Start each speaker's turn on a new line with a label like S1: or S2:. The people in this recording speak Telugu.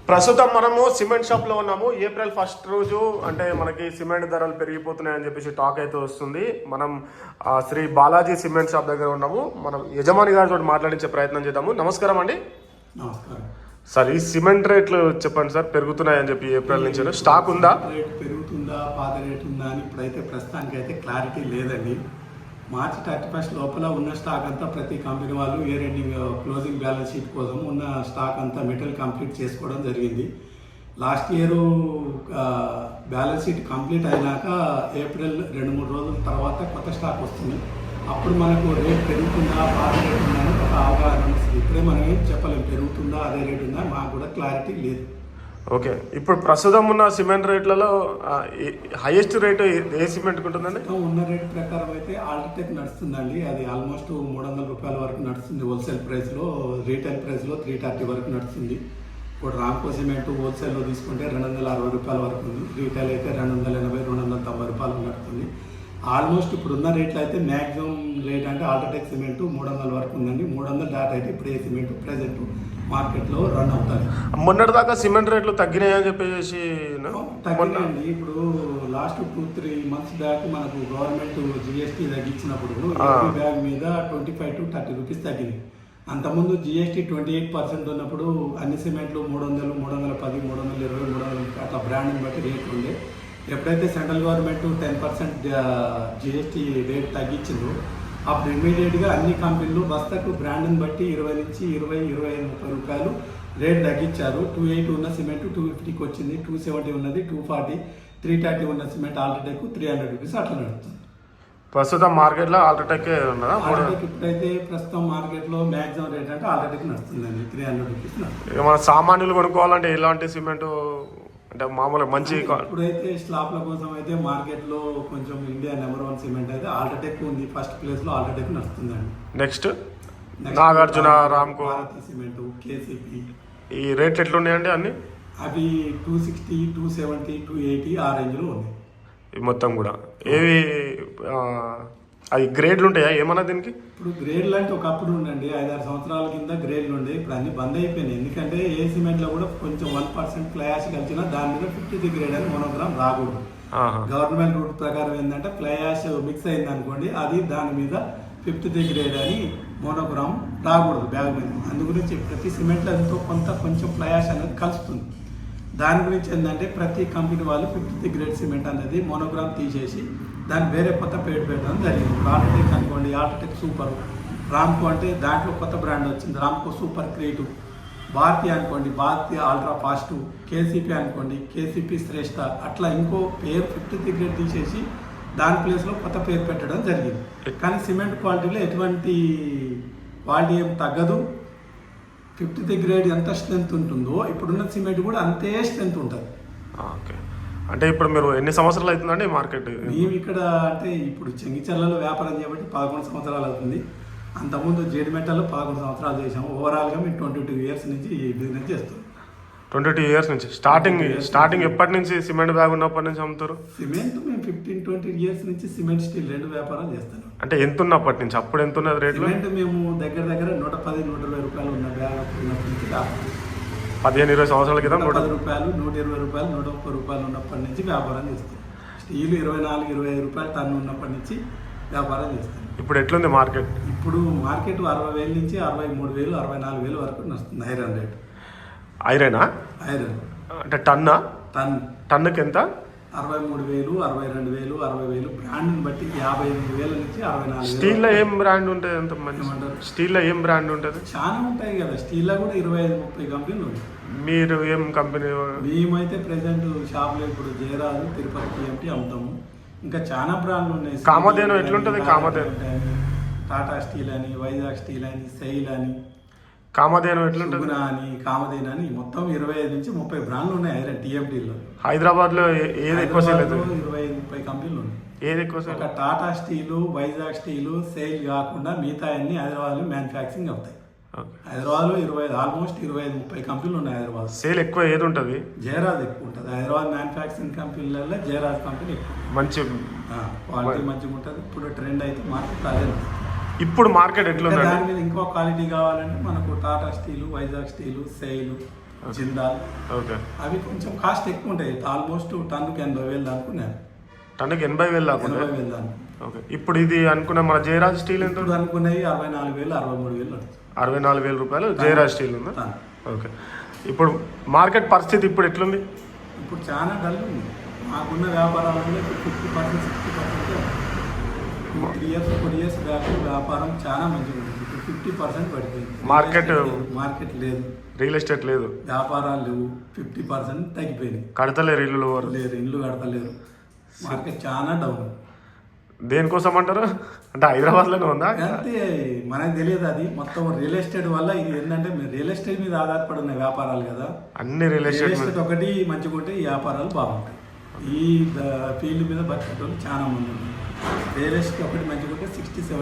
S1: ప్రస్తుతం మనము సిమెంట్ షాప్లో ఉన్నాము. ఏప్రిల్ 1 రోజు అంటే మనకి సిమెంట్ ధరలు పెరిగిపోతున్నాయని చెప్పేసి టాక్ అయితే వస్తుంది. మనం శ్రీ బాలాజీ సిమెంట్ షాప్ దగ్గర ఉన్నాము. మనం యజమాని గారితో మాట్లాడించే ప్రయత్నం చేద్దాము. నమస్కారం అండి.
S2: నమస్కారం
S1: సార్, ఈ సిమెంట్ రేట్లు చెప్పండి సార్. పెరుగుతున్నాయని చెప్పి ఏప్రిల్ నుంచి స్టాక్ ఉందా?
S2: రేట్ పెరుగుతుందా, పాత రేట్ ఉందా అని ఇప్పుడైతే ప్రస్తుతానికి అయితే క్లారిటీ లేదండి. మార్చి 31 లోపల ఉన్న స్టాక్ అంతా ప్రతి కంపెనీ వాళ్ళు year ending closing balance sheet కోసం ఉన్న స్టాక్ అంతా మెటీరియల్ కంప్లీట్ చేసుకోవడం జరిగింది. Last year balance sheet complete అయినాక ఏప్రిల్ 2-3 రోజుల తర్వాత కొత్త స్టాక్ వస్తుంది. అప్పుడు మనకు రేట్ పెరుగుతుందా, పాత రేట్ ఉందా అని ఒక అవగాహన వస్తుంది. ఇప్పుడే మనం ఏం చెప్పలేము, పెరుగుతుందా అదే రేట్ ఉందా, మాకు కూడా క్లారిటీ లేదు.
S1: ఓకే, ఇప్పుడు ప్రస్తుతం ఉన్న సిమెంట్ రేట్లలో హైయెస్ట్ రేటు ఏ సిమెంట్కి ఉంటుందండి?
S2: ఉన్న రేట్ ప్రకారం అయితే ఆల్ట్రాటెక్ నడుస్తుందండి. అది ఆల్మోస్ట్ 300 రూపాయల వరకు నడుస్తుంది హోల్సేల్ ప్రైస్లో. రీటైల్ ప్రైస్లో 330 వరకు నడుస్తుంది. ఇప్పుడు రామ్కో సిమెంట్ హోల్సేల్లో తీసుకుంటే 260 రూపాయల వరకు ఉంది. రీటైల్ అయితే 280-290 రూపాయలు నడుస్తుంది. ఆల్మోస్ట్ ఇప్పుడున్న రేట్లు అయితే మ్యాక్సిమం రేట్ అంటే ఆల్ట్రాటెక్ సిమెంట్ 300 వరకు ఉందండి. 300 దాటి అయితే ఇప్పుడు ఏ సిమెంట్ ప్రెజెంట్ మార్కెట్లో రన్ అవుతుంది.
S1: మొన్నటి దాకా సిమెంట్ రేట్లు తగ్గినాయని చెప్పేసి
S2: తగ్గినాయండి. ఇప్పుడు లాస్ట్ 2-3 మంత్స్ బ్యాక్ మనకు గవర్నమెంట్ జిఎస్టీ తగ్గించినప్పుడు బ్యాగ్ మీద 25 to 30 రూపీస్ తగ్గింది. అంతకుముందు జిఎస్టీ 28% ఉన్నప్పుడు అన్ని సిమెంట్లు 300, 310, 320, 330 అట్లా బ్రాండ్ని బట్టి రేట్లు ఉండే. ఎప్పుడైతే సెంట్రల్ గవర్నమెంట్ 10% జిఎస్టీ రేట్ తగ్గించిందో అప్పుడు ఇమీడియట్గా అన్ని కంపెనీలు బస్తకు బ్రాండ్ని బట్టి 20 నుంచి 20-25-30 రూపాయలు రేట్ తగ్గించారు. 280 ఉన్న సిమెంట్ 250కి వచ్చింది, 270 ఉన్నది 240, 330 ఉన్న సిమెంట్ ఆల్ట్రాటెక్ 300 రూపీస్ అట్లా నడుస్తుంది.
S1: ప్రస్తుతం మార్కెట్లో ఆల్ట్రాటెక్ ఉన్నదా?
S2: ఆల్ట్రాటెక్ ఇప్పుడైతే ప్రస్తుతం మార్కెట్లో మ్యాక్సిమం రేట్ అంటే ఆల్ట్రాటెక్ నడుస్తుందండి, 300 రూపీస్ నడుస్తుంది.
S1: మన సామాన్యులు కొనుక్కోవాలంటే ఎలాంటి సిమెంట్ అంటే మామూలుగా మంచి?
S2: ఇప్పుడైతే స్లాబ్ల కోసం అయితే మార్కెట్లో కొంచెం ఇండియా నెంబర్ 1 సిమెంట్ అయితే ఆల్ట్రాటెక్ ఉంది. ఫస్ట్ ప్లేస్లో ఆల్ట్రాటెక్ నడుస్తుందండి.
S1: Next Nagarjuna, Ramco,
S2: Bharathi cement, KCP.
S1: ఈ రేట్లు ఎట్లున్నాయండి అన్ని?
S2: అవి 260, 270, 280 ఆ రేంజ్లో ఉన్నాయి.
S1: ఈ మొత్తం కూడా ఏవి అవి గ్రేడ్లు ఉంటాయా ఏమన్నా దీనికి?
S2: ఇప్పుడు గ్రేడ్లు అంటే ఒకప్పుడు ఉండండి, 5-6 సంవత్సరాల కింద గ్రేడ్లు ఉండే. ఇప్పుడు అన్ని బంద్ అయిపోయినాయి. ఎందుకంటే ఏ సిమెంట్లో కూడా కొంచెం 1% ఫ్లై యాష్ కలిసినా దాని మీద 50th గ్రేడ్ అని మోనోగ్రామ్ రాకూడదు. గవర్నమెంట్ రూట్ ప్రకారం ఏంటంటే ఫ్లై యాష్ మిక్స్ అయింది అనుకోండి, అది దాని మీద 50th గ్రేడ్ అని మోనోగ్రామ్ రాకూడదు బ్యాగ్ మీద. అందుగురించి ప్రతి సిమెంట్లో ఎంతో కొంచెం ఫ్లై యాష్ అనేది కలుస్తుంది. దాని గురించి ఏంటంటే ప్రతి కంపెనీ వాళ్ళు 50th గ్రేడ్ సిమెంట్ అనేది మోనోగ్రామ్ తీసేసి దానికి వేరే కొత్త పేరు పెట్టడం జరిగింది. ఆల్ట్రాటెక్ అనుకోండి, ఆల్ట్రాటెక్ సూపర్. రామ్కో అంటే దాంట్లో కొత్త బ్రాండ్ వచ్చింది, రామ్కో సూపర్ క్రియేటివ్. భారతీ అనుకోండి, భారతీ అల్ట్రా ఫాస్ట్. కేసీపీ అనుకోండి, కేసీపీ శ్రేష్ఠ. అట్లా ఇంకో పేరు 50th గ్రేడ్ తీసేసి దాని ప్లేస్లో కొత్త పేరు పెట్టడం జరిగింది. కానీ సిమెంట్ క్వాలిటీలో ఎటువంటి క్వాలిటీ ఏం తగ్గదు. 50th గ్రేడ్ ఎంత స్ట్రెంత్ ఉంటుందో ఇప్పుడున్న సిమెంట్ కూడా అంతే స్ట్రెంత్ ఉంటుంది.
S1: ఓకే, అంటే ఇప్పుడు మీరు ఎన్ని సంవత్సరాలు అవుతుందండి మార్కెట్?
S2: మేము ఇక్కడ అంటే ఇప్పుడు చెంగిచెర్లలో వ్యాపారం చేయబట్టి 11 సంవత్సరాలు అవుతుంది. అంతకుముందు జేడిమెట్టలో 11 సంవత్సరాలు చేసాము. ఓవరాల్గా మేము 22 ఇయర్స్ నుంచి ఈ బిజినెస్ చేస్తాం.
S1: 22 ఇయర్స్ నుంచి స్టార్టింగ్ ఎప్పటి నుంచి సిమెంట్ బ్యాగ్ ఉన్నప్పటి నుంచి అమ్ముతారు?
S2: సిమెంట్ మేము 15-20 ఇయర్స్ నుంచి సిమెంట్ స్టీల్ 2 వ్యాపారం చేస్తాను.
S1: అంటే ఎంత ఉన్నప్పటి నుంచి? అప్పుడు ఎంత ఉన్నది రేట్లు?
S2: సిమెంట్ మేము దగ్గర 110-120 రూపాయలు ఉన్న బ్యాగ్ ఉన్నప్పటి నుంచి
S1: 15-20 సంవత్సరాల క్రితం
S2: 110 రూపాయలు, 120 రూపాయలు, 130 రూపాయలు ఉన్నప్పటి నుంచి వ్యాపారం చేస్తాం. స్టీల్ 24-25 రూపాయలు టన్ను ఉన్నప్పటి నుంచి వ్యాపారం చేస్తాం.
S1: ఇప్పుడు ఎట్లుంది మార్కెట్?
S2: ఇప్పుడు మార్కెట్ 60,000 నుంచి 63,000, 64,000 వరకు నడుస్తుంది ఐరన్ రేట్.
S1: ఐరనా?
S2: ఐరన్
S1: అంటే టన్నుకి ఎంత?
S2: 63,000, 62,000, 60,000 బ్రాండ్ని బట్టి 55,000 నుంచి 64,000.
S1: స్టీల్లో ఏం బ్రాండ్ ఉంటుంది? ఎంత మంచి స్టీల్లో ఏం బ్రాండ్ ఉంటుంది?
S2: చాలా ఉంటాయి కదా. స్టీల్లో కూడా 25-30 కంపెనీలు ఉన్నాయి.
S1: మీరు ఏం కంపెనీ?
S2: మేమైతే ప్రెసెంట్ షాప్లో ఇప్పుడు జయరాజు, తిరుపతి టీఎంటీ అమ్ముతాము. ఇంకా చాలా బ్రాండ్లు ఉన్నాయి.
S1: కామధేను ఎట్లుంటుంది? కామధేను,
S2: టాటా స్టీల్ అని, వైజాగ్ స్టీల్ అని, సెయిల్ అని,
S1: కామధేను ఎట్లుంటుంది
S2: అని, కామధేను అని మొత్తం 25 నుంచి 30 బ్రాండ్లు ఉన్నాయి ఐరన్ టీఎంటీలో.
S1: హైదరాబాద్లో ఏది ఎక్కువ సేల్ అవుతుంది?
S2: 25-30 కంపెనీలు ఉన్నాయి.
S1: ఏది ఎక్కువ సేల్?
S2: ఒక Tata steel, Vizag steel, SAIL కాకుండా మిగతా అన్ని హైదరాబాద్లో మ్యానుఫ్యాక్చరింగ్ అవుతాయి. హైదరాబాద్లో ఆల్మోస్ట్ 25-30 కంపెనీలు ఉన్నాయి. హైదరాబాద్ సేల్
S1: ఎక్కువ ఏది ఉంటుంది?
S2: జయరాజ్ ఎక్కువ ఉంటుంది. హైదరాబాద్ మ్యానుఫ్యాక్చరింగ్ కంపెనీలలో జయరాజ్ కంపెనీ ఎక్కువ.
S1: మంచి
S2: క్వాలిటీ మంచిగా ఉంటుంది. ఇప్పుడు ట్రెండ్ అయితే మార్కెట్ అదే.
S1: ఇప్పుడు మార్కెట్ ఎట్లా ఉంది?
S2: దాని మీద ఇంకో క్వాలిటీ కావాలంటే మనకు Tata steel, Vizag steel, SAIL Jindal.
S1: Okay.
S2: అవి కొంచెం కాస్ట్ ఎక్కువ ఉంటాయి, ఆల్మోస్ట్ టన్నుకి 80,000 అనుకున్నాను.
S1: టన్నుకి 80,000 దాకా ఉంది.
S2: 80,000 దాకా.
S1: ఓకే. ఇప్పుడు ఇది అనుకున్న మన జయరాజ్ స్టీల్ ఎంత?
S2: ఇప్పుడు అనుకున్నాయి 64,000 63,000
S1: 64,000 రూపాయలు జయరాజ్ స్టీల్ ఉందా?
S2: టన్.
S1: ఓకే. ఇప్పుడు మార్కెట్ పరిస్థితి ఇప్పుడు ఎట్లుంది?
S2: ఇప్పుడు చాలా డల్ ఉంది. మాకున్న వ్యాపారాలలో 50% 60% 3 ఇయర్స్ 4 ఇయర్స్ బ్యాక్ వ్యాపారం చాలా మంచిగా ఉంది. ఇప్పుడు 50% పడిపోయింది. మార్కెట్ లేదు,
S1: రియల్ ఎస్టేట్ లేదు,
S2: వ్యాపారాలు లేవు, 50% తగ్గిపోయినాయి.
S1: కడతలేరు ఇల్లు వారు.
S2: లేరు, ఇల్లు కడతలేరు. మార్కెట్ చాలా డౌన్.
S1: దేనికోసం అంటారు అంటే హైదరాబాద్లోనే ఉందా?
S2: అంటే మనకు తెలియదు, అది మొత్తం రియల్ ఎస్టేట్ వల్ల. ఇది ఏంటంటే రియల్ ఎస్టేట్ మీద ఆధారపడి ఉన్న వ్యాపారాలు కదా
S1: అన్ని రియల్ ఎస్టేట్
S2: ఒకటి మంచిగా ఉంటే ఈ వ్యాపారాలు బాగుంటాయి. ఈ ఫీల్డ్ మీద బతికే వాళ్ళు చాలా మంది ఉన్నారు. రియల్ ఎస్టేట్ ఒకటి మంచిగా ఉంటే 60-70